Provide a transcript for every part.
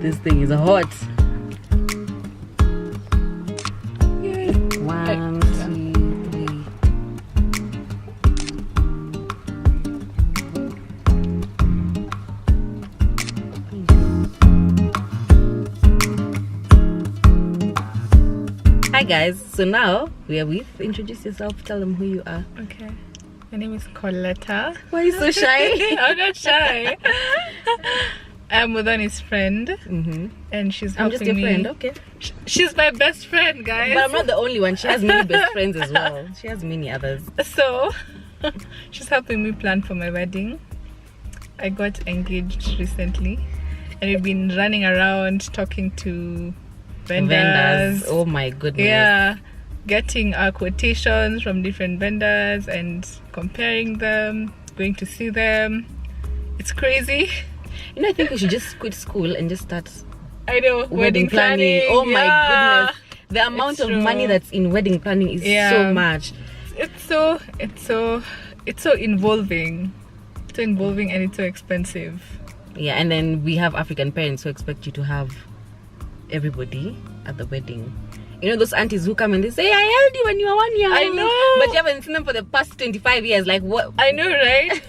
This thing is hot. Yay. 1, 2, 3. Hi guys, so now we are with. Introduce yourself, tell them who you are. Okay, my name is Coletta. Why are you so shy? I'm not shy. I'm Mudani's friend, and she's helping me. I'm just your friend, okay. She's my best friend, guys. But I'm not the only one. She has many best friends as well. She has many others. So, she's helping me plan for my wedding. I got engaged recently, and we've been running around talking to vendors. Oh my goodness. Yeah, getting our quotations from different vendors and comparing them, going to see them. It's crazy. You know, I think we should just quit school and just start. I know, wedding planning. Oh my goodness, the amount of money that's in wedding planning is so much. It's so involving. It's so involving and it's so expensive. Yeah, and then we have African parents who expect you to have everybody at the wedding. You know those aunties who come and they say, I held you when you were 1 year old. I know. But you haven't seen them for the past 25 years. Like what? I know, right?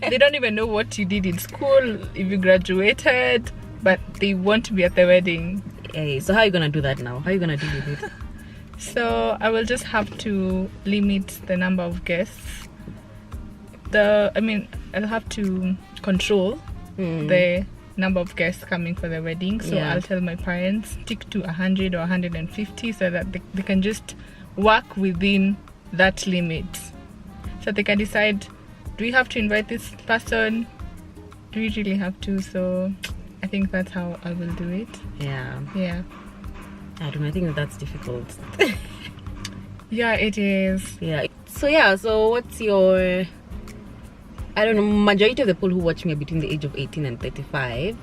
They don't even know what you did in school, if you graduated, but they want to be at the wedding. Hey, so how are you going to do that now? How are you going to deal with it? So I will just have to limit the number of guests. I'll have to control the number of guests coming for the wedding. So I'll tell my parents, stick to 100 or 150 so that they can just work within that limit. So they can decide, do we have to invite this person? Do we really have to? So I think that's how I will do it. Yeah. I don't know, I think that's difficult. Yeah, it is. Yeah. So what's your... I don't know, majority of the people who watch me are between the age of 18 and 35.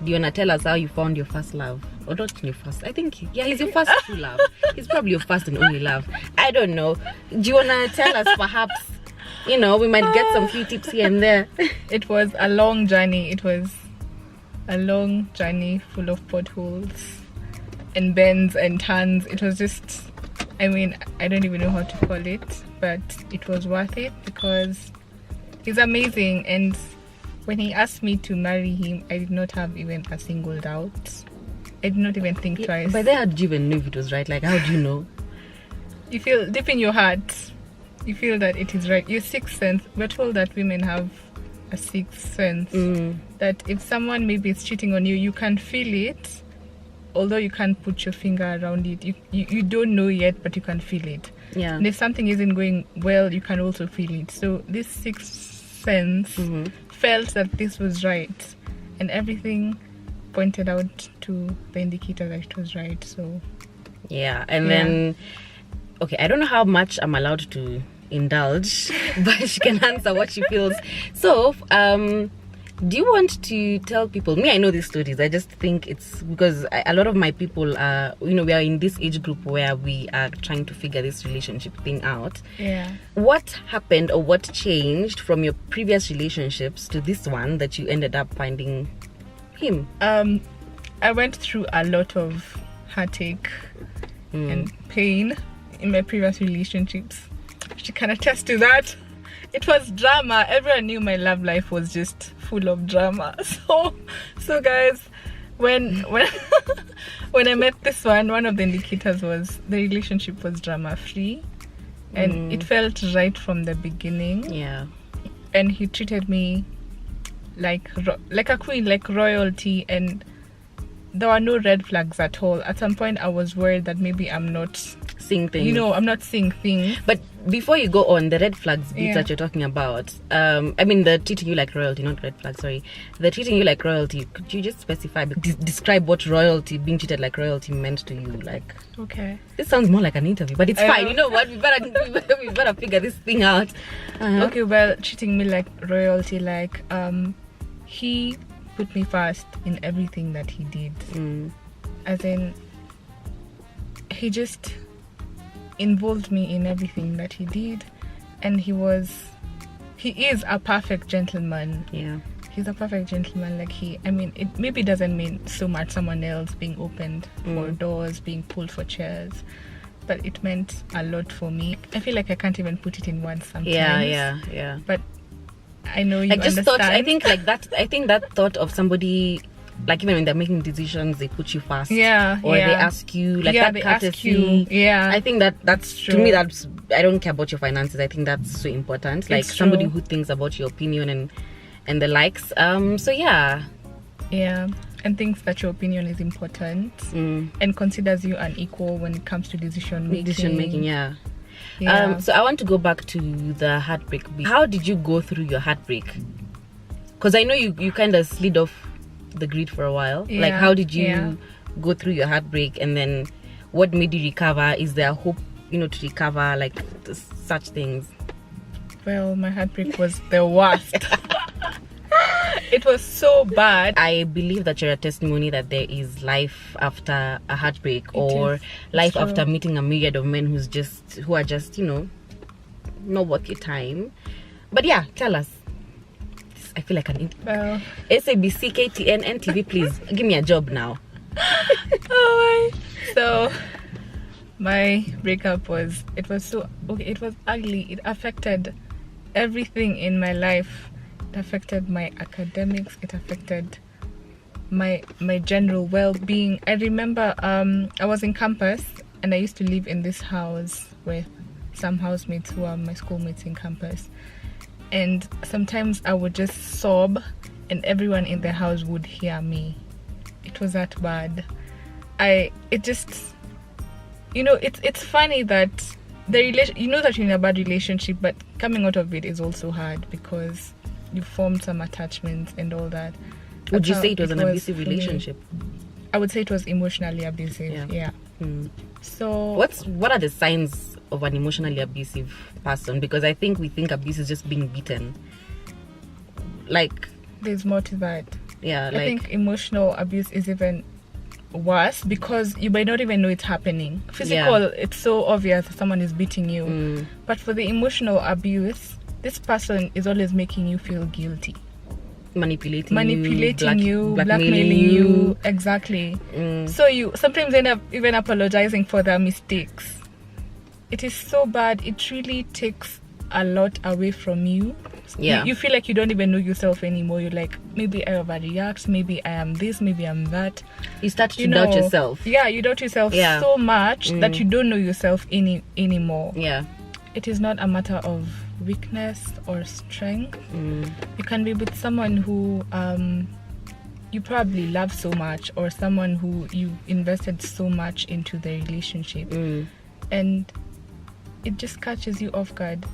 Do you want to tell us how you found your first love? Or not your first, I think, he's your first true love. He's probably your first and only love. I don't know. Do you want to tell us perhaps, we might get some few tips here and there. It was a long journey. It was a long journey full of potholes and bends and turns. It was just, I don't even know how to call it, but it was worth it because he's amazing, and when he asked me to marry him, I did not have even a single doubt. I did not even think twice. But then how did you even know if it was right? Like, how do you know? You feel deep in your heart, you feel that it is right. Your sixth sense. We're told that women have a sixth sense. That if someone maybe is cheating on you, you can feel it, although you can't put your finger around it. You don't know yet, but you can feel it. Yeah. And if something isn't going well, you can also feel it. So this sixth sense felt that this was right, and everything pointed out to the indicator that it was right. So then okay, I don't know how much I'm allowed to indulge, but she can answer what she feels. So do you want to tell people? Me, I know these stories. I just think it's because a lot of my people are, we are in this age group where we are trying to figure this relationship thing out. Yeah. What happened or what changed from your previous relationships to this one that you ended up finding him? I went through a lot of heartache and pain in my previous relationships. She can attest to that. It was drama. Everyone knew my love life was just full of drama. So guys, when I met this one of the indicators was the relationship was drama free, and it felt right from the beginning. Yeah. And he treated me like a queen, like royalty, and there were no red flags at all. At some point I was worried that maybe I'm not seeing things. I'm not seeing things. But before you go on, the red flags bits that you're talking about, the treating you like royalty, not red flags, sorry. The treating you like royalty, could you just specify, describe what royalty, being treated like royalty meant to you? Like, okay. This sounds more like an interview, but it's fine. You know what? We better figure this thing out. Okay, well, treating me like royalty, like, he put me first in everything that he did. As in, he just involved me in everything that he did, and he is a perfect gentleman. Yeah. he's a perfect gentleman. Like it maybe doesn't mean so much someone else being opened for doors, being pulled for chairs, but it meant a lot for me. I feel like I can't even put it in words sometimes. Yeah. But I know you just understand. I think that thought of somebody, like even when they're making decisions, they put you first. Or they ask you, like that courtesy. I think that's true. To me, that's, I don't care about your finances. I think that's so important. Like somebody who thinks about your opinion and the likes. So yeah, and thinks that your opinion is important and considers you an equal when it comes to decision making. So I want to go back to the heartbreak. How did you go through your heartbreak? Because I know you kind of slid off the grid for a while. Like, how did you go through your heartbreak, and then what made you recover? Is there hope, to recover, like such things? Well, my heartbreak was the worst. It was so bad. I believe that you're a testimony that there is life after a heartbreak, or life after meeting a myriad of men who are just not worth your time. But yeah, tell us. I feel like an SABC, KTN, NTV, please give me a job now. So my breakup was ugly. It affected everything in my life. It affected my academics. It affected my general well-being. I remember I was in campus, and I used to live in this house with some housemates who are my schoolmates in campus. And sometimes I would just sob, and everyone in the house would hear me. It was that bad. It's funny that that you're in a bad relationship, but coming out of it is also hard because you formed some attachments and all that. Would you say it was an abusive relationship? I would say it was emotionally abusive. Yeah. So what are the signs of an emotionally abusive person? Because I think we think abuse is just being beaten. Like, there's more to that. I think emotional abuse is even worse because you might not even know it's happening. Physical, it's so obvious that someone is beating you. But for the emotional abuse, this person is always making you feel guilty. Manipulating you, blackmailing you. Exactly. So you sometimes end up even apologizing for their mistakes. It is so bad. It really takes a lot away from you. You feel like you don't even know yourself anymore. You're like, maybe I overreact, maybe I am this, maybe I'm that. You start to doubt yourself. You doubt yourself so much that you don't know yourself anymore. It is not a matter of weakness or strength. You can be with someone who you probably love so much, or someone who you invested so much into the relationship, and it just catches you off guard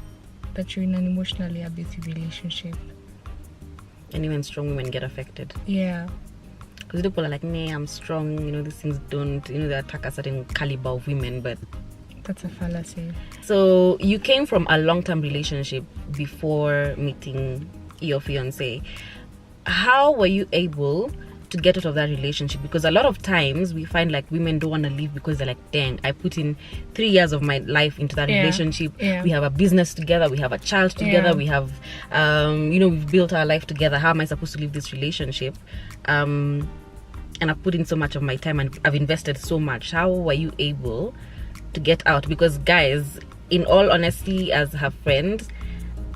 that you're in an emotionally abusive relationship. And even strong women get affected. Because people are like, nah, I'm strong, these things don't, they attack a certain caliber of women, but that's a fallacy. So you came from a long-term relationship before meeting your fiance. How were you able to get out of that relationship? Because a lot of times we find like women don't want to leave because they're like, dang, I put in 3 years of my life into that relationship. We have a business together, we have a child together, we have we've built our life together. How am I supposed to leave this relationship? And I've put in so much of my time and I've invested so much. How were you able to get out? Because guys, in all honesty, as her friend,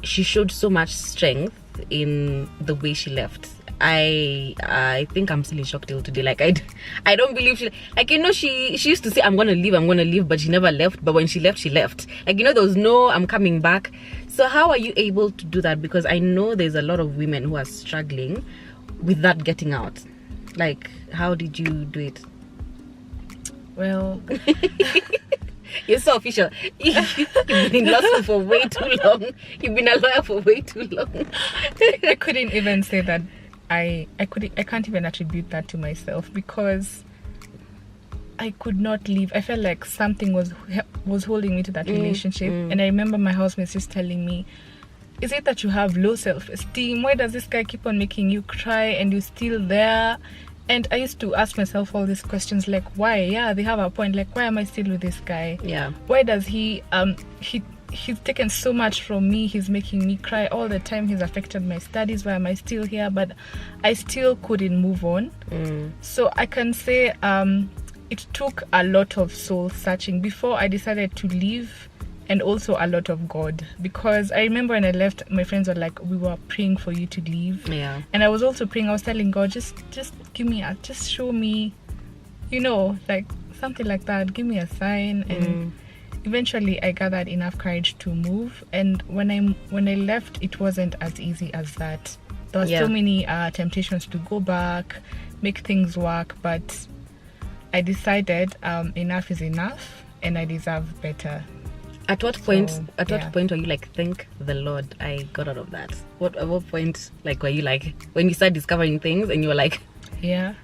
she showed so much strength in the way she left. I think I'm still in shock till today. Like I don't believe she used to say I'm gonna leave, but she never left. But when she left, she left. Like, there was no I'm coming back. So how are you able to do that? Because I know there's a lot of women who are struggling with that getting out. Like, how did you do it? Well, you're so official. You've been in law school for way too long. You've been a lawyer for way too long. I couldn't even say that. I can't even attribute that to myself because I could not leave. I felt like something was holding me to that relationship. And I remember my housemates just telling me, is it that you have low self-esteem? Why does this guy keep on making you cry and you're still there? And I used to ask myself all these questions like, why? They have a point. Like, why am I still with this guy? Why does he he's taken so much from me. He's making me cry all the time. He's affected my studies. Why am I still here? But I still couldn't move on. So I can say it took a lot of soul searching before I decided to leave, and also a lot of God, because I remember when I left, my friends were like, we were praying for you to leave. Yeah. And I was also praying. I was telling God, just give me just show me, like something like that. Give me a sign. And eventually I gathered enough courage to move. And when I left, it wasn't as easy as that. There were so many temptations to go back, make things work, but I decided enough is enough, and I deserve better. At what point were you like, thank the Lord I got out of that? At what point, like, were you like, when you started discovering things and you were like, yeah,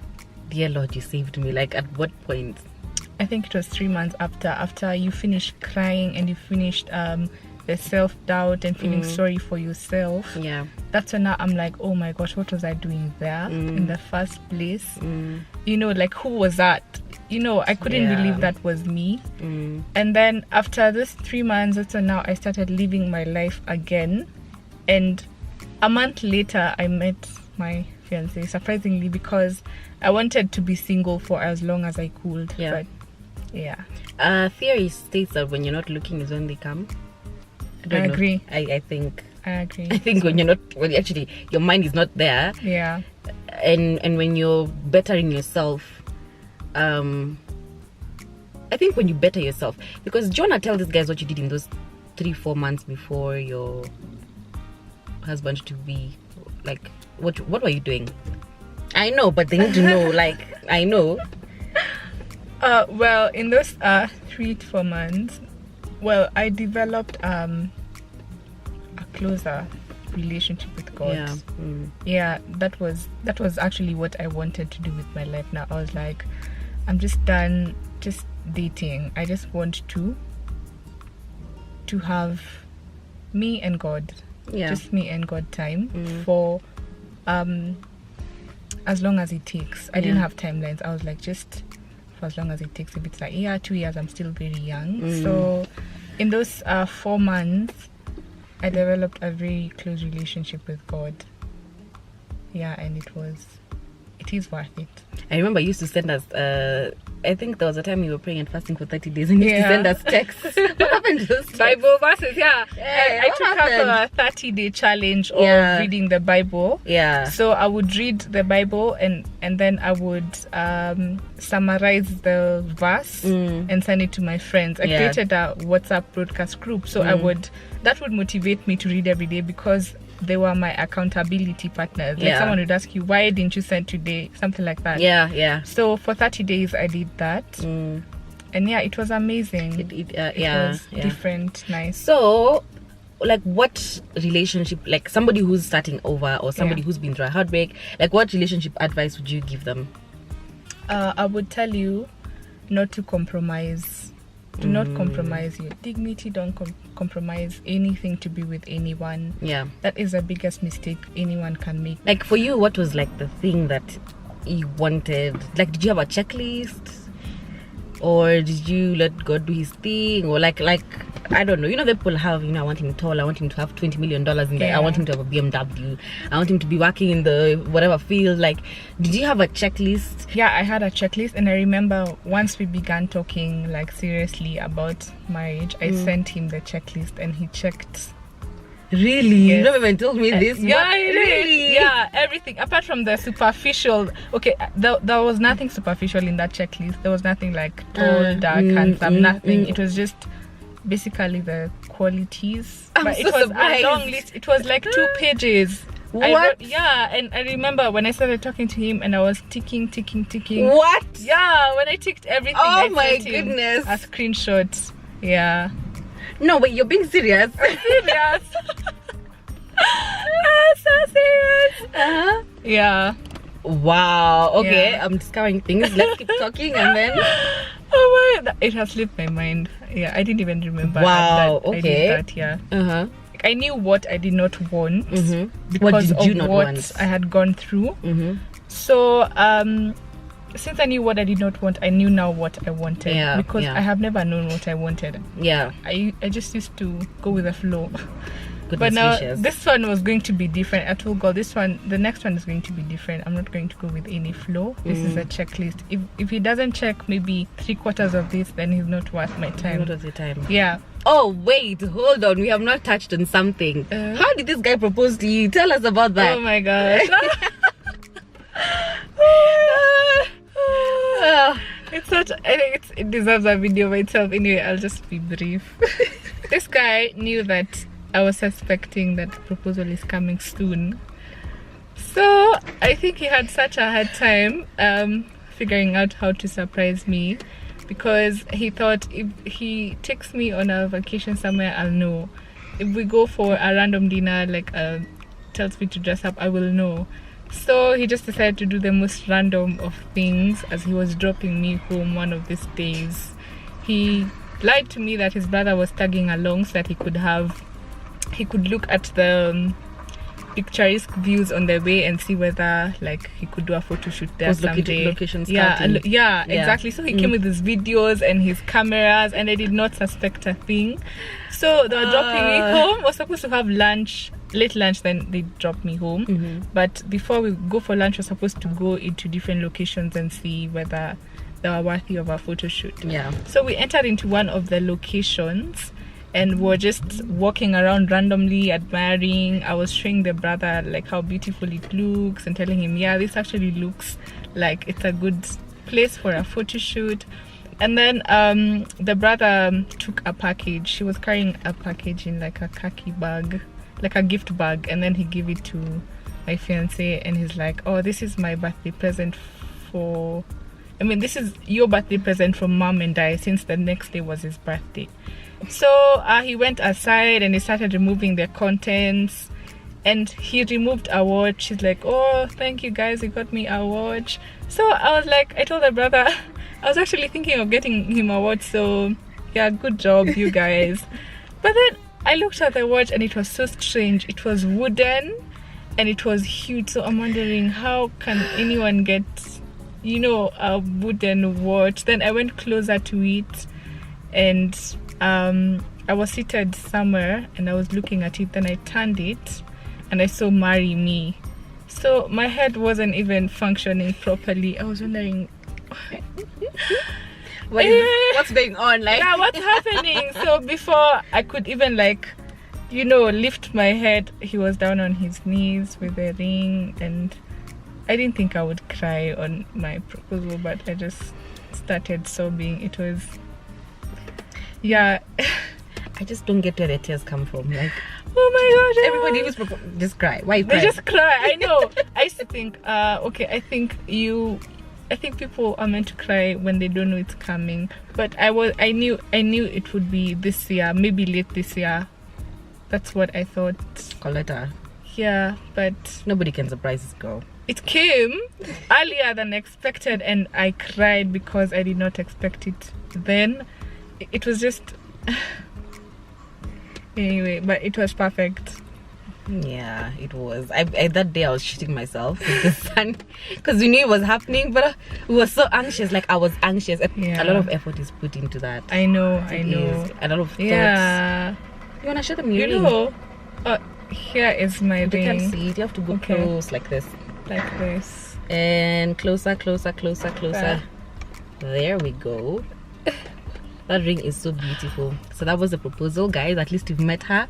dear Lord, you saved me? Like, at what point? I think it was 3 months after you finished crying and you finished the self-doubt and feeling sorry for yourself. Yeah. That's when now I'm like, oh my gosh, what was I doing there in the first place? Like, who was that? I couldn't believe that was me. And then after this 3 months, that's when now I started living my life again. And a month later, I met my fiancé, surprisingly, because I wanted to be single for as long as I could. Yeah. But yeah. Theory states that when you're not looking is when they come. I agree. I think I agree. I think when actually your mind is not there. Yeah. And when you're bettering yourself, I think when you better yourself, because Jonah, tell these guys what you did in those 3-4 months before your husband to be, like, what were you doing? I know, but they need to know. Like, I know. Well, in those 3 to 4 months, I developed a closer relationship with God. Yeah. That was actually what I wanted to do with my life. Now I was like, I'm just done just dating. I just want to have me and God, just me and God time for as long as it takes. I didn't have timelines. I was like, just for as long as it takes. If it's like 2 years, I'm still very young. So in those 4 months, I developed a very close relationship with God. Yeah, and it is worth it. I remember you used to send us I think there was a time you were praying and fasting for 30 days and you used to send us texts. What happened to those Bible verses? I took up a 30-day challenge of reading the Bible. So I would read the Bible and then I would summarize the verse and send it to my friends. I created a WhatsApp broadcast group, so that would motivate me to read every day, because they were my accountability partners. Like, someone would ask you, why didn't you send today? Something like that. So for 30 days I did that. And it was amazing. It was different, nice. So, like, what relationship, like somebody who's starting over or somebody who's been through a heartbreak, like, what relationship advice would you give them? I would tell you not to compromise. Do not compromise your dignity. Don't compromise anything to be with anyone. That is the biggest mistake anyone can make. Like, for you, what was like the thing that you wanted? Like, did you have a checklist, or did you let God do his thing? Or like I don't know, people have, I want him tall, I want him to have $20 million in there, I want him to have a BMW, I want him to be working in the whatever field. Like, did you have a checklist? I had a checklist, and I remember once we began talking like seriously about marriage, I sent him the checklist and he checked. Really? You never even told me this? Really? Everything apart from the superficial. Okay, there was nothing superficial in that checklist. There was nothing like tall, dark, handsome, nothing. It was just basically the qualities. But it was a long list. It was like 2 pages. What? And I remember when I started talking to him and I was ticking. What? Yeah, when I ticked everything, oh my goodness, a screenshot. Yeah. No, wait, you're being serious? I'm serious. So serious. Yeah. Wow. Okay, I'm discovering things. Let's keep talking and then. Oh my! It has slipped my mind. Yeah, I didn't even remember. Wow. I did that. Yeah. I knew what I did not want because of what I had gone through. So since I knew what I did not want, I knew now what I wanted. Yeah, because yeah. I have never known what I wanted. Yeah. I just used to go with the flow. Goodness But now gracious. this one was going to be different. I told God the next one is going to be different. I'm not going to go with any flow. This is a checklist. If he doesn't check maybe 3/4 of this, then he's not worth my time. Not worth your time. Yeah. Oh wait, hold on. We have not touched on something. How did this guy propose to you? Tell us about that. Oh my gosh. It's such. I think it deserves a video by itself. Anyway, I'll just be brief. This guy knew that I was suspecting that the proposal is coming soon, so I think he had such a hard time figuring out how to surprise me, because he thought if he takes me on a vacation somewhere, I'll know. If we go for a random dinner, like tells me to dress up, I will know. So he just decided to do the most random of things. As he was dropping me home one of these days, he lied to me that his brother was tagging along so that he could look at the picturesque views on the way and see whether like he could do a photo shoot there someday. Location Yeah, scouting. yeah, exactly. So he came with his videos and his cameras, and I did not suspect a thing. So they were dropping me home. Was supposed to have lunch, late lunch, then they dropped me home. But before we go for lunch, we're supposed to go into different locations and see whether they were worthy of a photo shoot. Yeah. So we entered into one of the locations and we're just walking around randomly admiring. I was showing the brother like how beautiful it looks and telling him, yeah, this actually looks like it's a good place for a photo shoot. And then the brother took a package. She was carrying a package in like a khaki bag, like a gift bag, and then he gave it to my fiance and he's like, oh, this is my birthday present this is your birthday present from mom and I, since the next day was his birthday. So he went aside and he started removing the contents, and he removed a watch. She's like, oh, thank you guys, you got me a watch. So I was like, I told the brother I was actually thinking of getting him a watch, so yeah, good job you guys. But then I looked at the watch and it was so strange. It was wooden and it was huge, so I'm wondering how can anyone get, a wooden watch. Then I went closer to it and I was seated somewhere and I was looking at it. Then I turned it and I saw marry me. So my head wasn't even functioning properly. I was wondering what's going on, like? Yeah, what's happening? So before I could even lift my head, he was down on his knees with a ring, and I didn't think I would cry on my proposal, but I just started sobbing. It was, yeah. I just don't get where the tears come from. Like, oh my god, everybody who's just cry. Why they cry? just cry. I know. I used to think, okay, I think people are meant to cry when they don't know it's coming. But I knew it would be this year, maybe late this year. That's what I thought. Coletta. Yeah, but Nobody can surprise this girl. it came earlier than expected, and I cried because I did not expect it then. It was just anyway, but it was perfect. Yeah, it was. I that day I was shitting myself with the sun because we knew it was happening, but we were so anxious. Like, I was anxious. Yeah. A lot of effort is put into that. I know. It is. A lot of thoughts. Yeah. You wanna show them your You ring? know, here is my They ring. can't see it. You have to go Okay. close like this. Like this. And closer. Okay. There we go. That ring is so beautiful. So that was the proposal, guys. At least you've met her.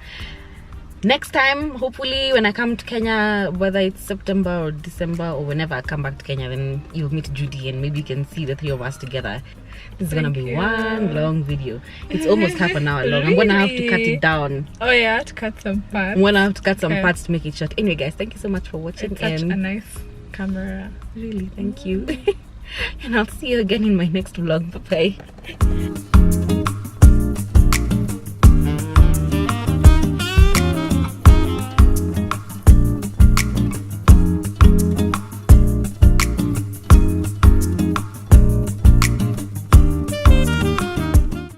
Next time, hopefully, when I come to Kenya, whether it's September or December or whenever I come back to Kenya, then you'll meet Judy and maybe you can see the three of us together. This is gonna be one long video. It's almost half an hour long. I'm gonna have to cut it down. Oh yeah, to cut some parts. I'm gonna have to cut some Okay. parts to make it short. Anyway, guys, thank you so much for watching. It's such And a nice camera. really, thank you. And I'll see you again in my next vlog. Bye bye.